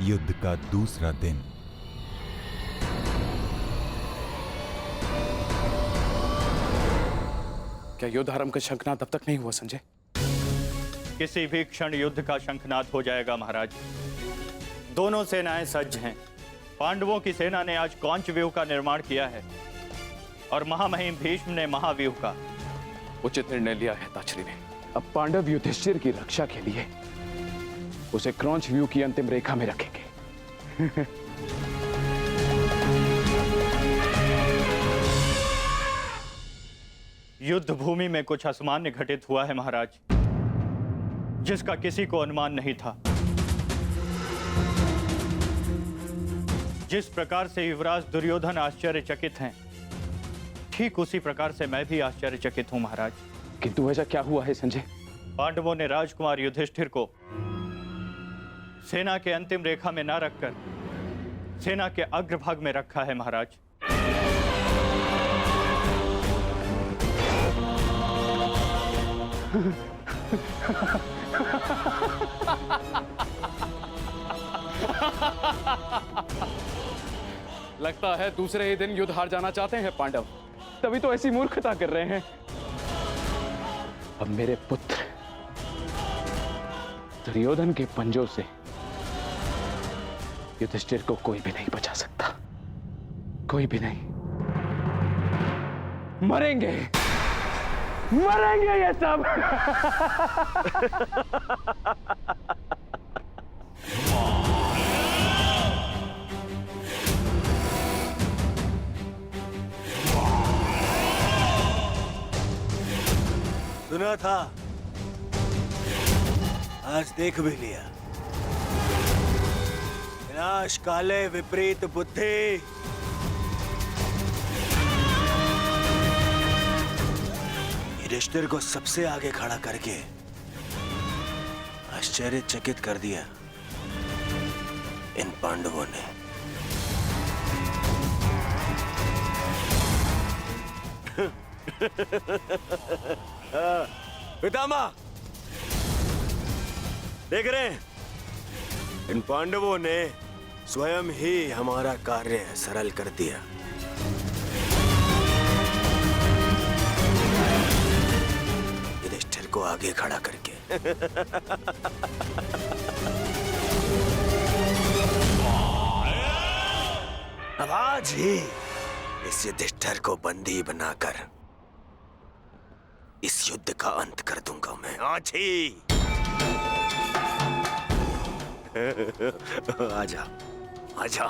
युद्ध का दूसरा दिन। क्या युद्ध आरंभ का शंखनाद अब तक नहीं हुआ संजय? किसी भी क्षण युद्ध का शंखनाद हो जाएगा महाराज। दोनों सेनाएं सज्ज हैं। पांडवों की सेना ने आज कौंच व्यूह का निर्माण किया है और महामहिम भीष्म ने महाव्यूह का। उचित निर्णय लिया है ताश्री ने। अब पांडव युधिष्ठिर की रक्षा के लिए उसे क्रौंच व्यूह की अंतिम रेखा में रखेंगे। युद्ध भूमि में कुछ असामान्य घटित हुआ है महाराज, जिसका किसी को अनुमान नहीं था। जिस प्रकार से युवराज दुर्योधन आश्चर्यचकित हैं, ठीक उसी प्रकार से मैं भी आश्चर्यचकित हूं महाराज। किंतु ऐसा क्या हुआ है संजय? पांडवों ने राजकुमार युधिष्ठिर को सेना के अंतिम रेखा में न रखकर सेना के अग्रभाग में रखा है महाराज। लगता है दूसरे ही दिन युद्ध हार जाना चाहते हैं पांडव, तभी तो ऐसी मूर्खता कर रहे हैं। अब मेरे पुत्र दुर्योधन के पंजों से युधिष्ठिर को कोई भी नहीं बचा सकता, कोई भी नहीं। मरेंगे, मरेंगे ये सब। सुना था, आज देख भी लिया। विनाश काले विपरीत बुद्धि। युधिष्ठिर को सबसे आगे खड़ा करके आश्चर्यचकित कर दिया इन पांडवों ने। पितामह, देख रहे हैं, इन पांडवों ने स्वयं ही हमारा कार्य सरल कर दिया। युधिष्ठिर को आगे खड़ा करके। अब आज ही इस युधिष्ठिर को बंदी बनाकर इस युद्ध का अंत कर दूंगा मैं, आज ही। आजा, आजा।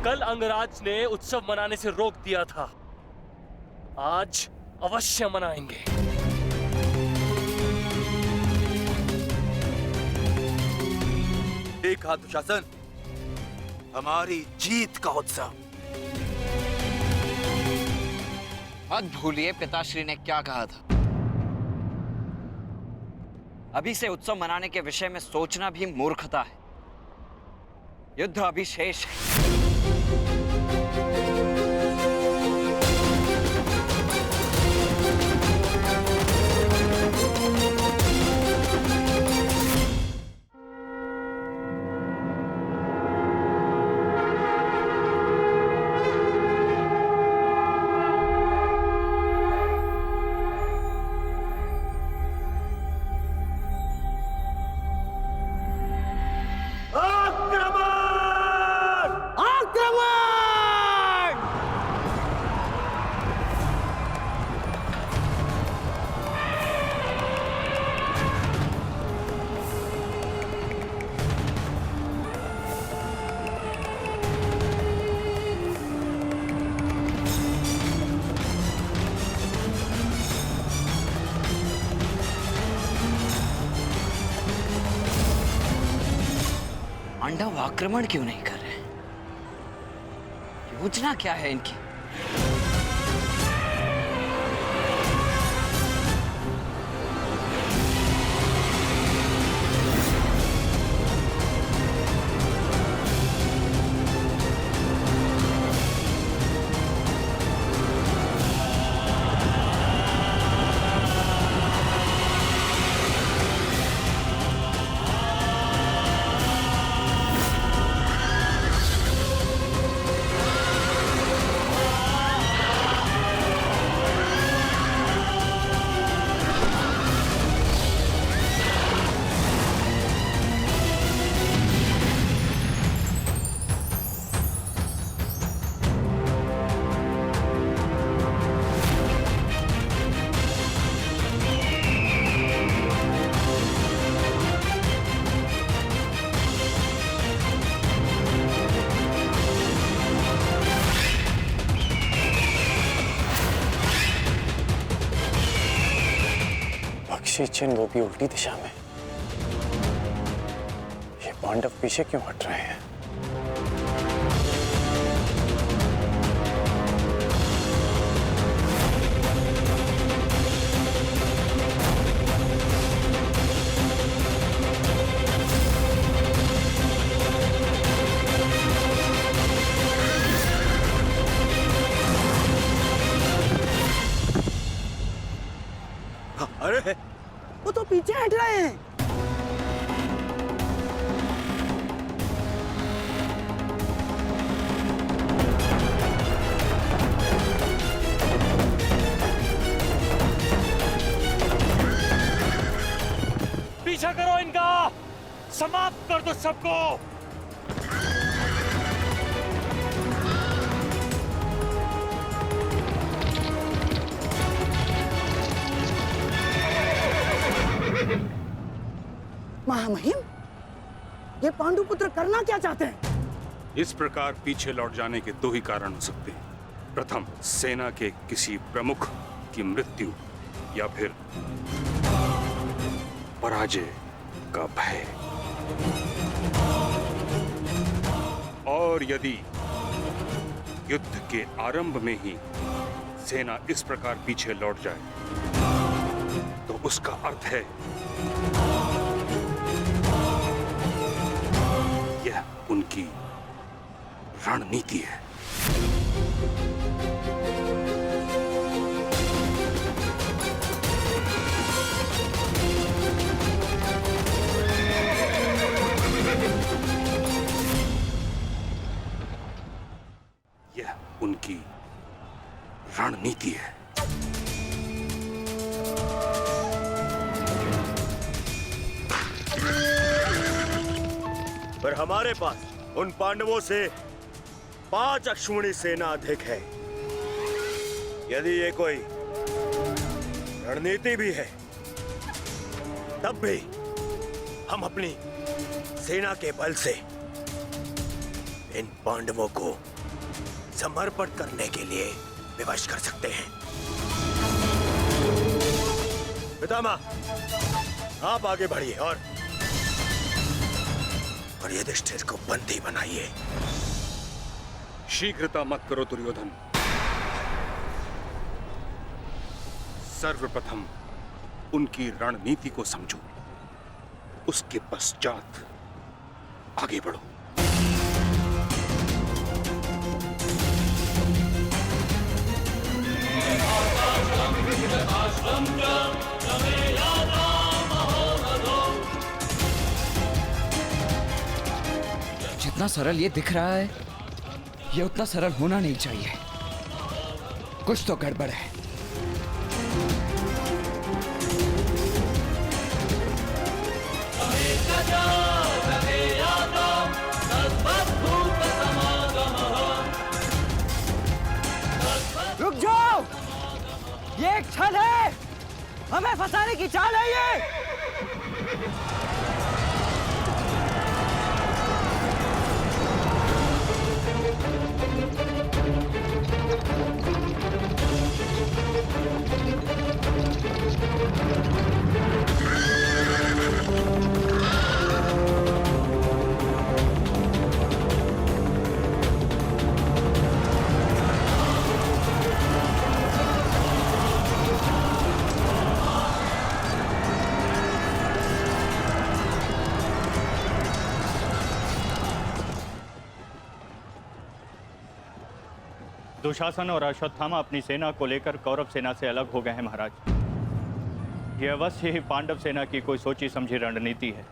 कल अंगराज ने उत्सव मनाने से रोक दिया था, आज अवश्य मनाएंगे। देखा दुशासन, हमारी जीत का उत्सव। मत भूलिए पिताश्री ने क्या कहा था। अभी से उत्सव मनाने के विषय में सोचना भी मूर्खता है। युद्ध अभी शेष है। पांडव आक्रमण क्यों नहीं कर रहे? योजना क्या है इनकी? पक्षी चिन्ह, वो भी उल्टी दिशा में। ये पांडव पीछे क्यों हट रहे हैं? अरे वो तो पीछे हट रहे हैं। पीछा करो इनका, समाप्त कर दो सबको। महामहिम, ये पांडुपुत्र करना क्या चाहते हैं? इस प्रकार पीछे लौट जाने के दो ही कारण हो सकते हैं। प्रथम, सेना के किसी प्रमुख की मृत्यु, या फिर पराजय का भय। और यदि युद्ध के आरंभ में ही सेना इस प्रकार पीछे लौट जाए तो उसका अर्थ है यह उनकी रणनीति है। यह उनकी रणनीति है। पर हमारे पास उन पांडवों से 5 अश्विनी सेना अधिक है। यदि ये कोई रणनीति भी है, तब भी हम अपनी सेना के बल से इन पांडवों को समर्पण करने के लिए विवश कर सकते हैं। पितामह, आप आगे बढ़िए और युधिष्ठिर को बंदी बनाइए। शीघ्रता मत करो दुर्योधन। सर्वप्रथम उनकी रणनीति को समझो, उसके पश्चात आगे बढ़ो। जितना सरल ये दिख रहा है, ये उतना सरल होना नहीं चाहिए। कुछ तो गड़बड़ है। रुक जाओ, ये एक छल है, हमें फंसाने की चाल है ये। दुशासन और अश्वत्थामा अपनी सेना को लेकर कौरव सेना से अलग हो गए हैं महाराज। यह अवश्य ही पांडव सेना की कोई सोची समझी रणनीति है।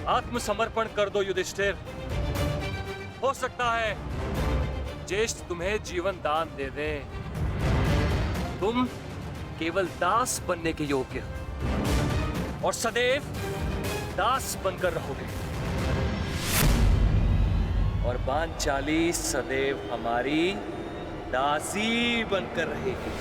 आत्मसमर्पण कर दो युधिष्ठिर। हो सकता है ज्येष्ठ तुम्हें जीवन दान दे दे। तुम केवल दास बनने के योग्य और सदैव दास बनकर रहोगे, और पांचाली सदैव हमारी दासी बनकर रहेगी।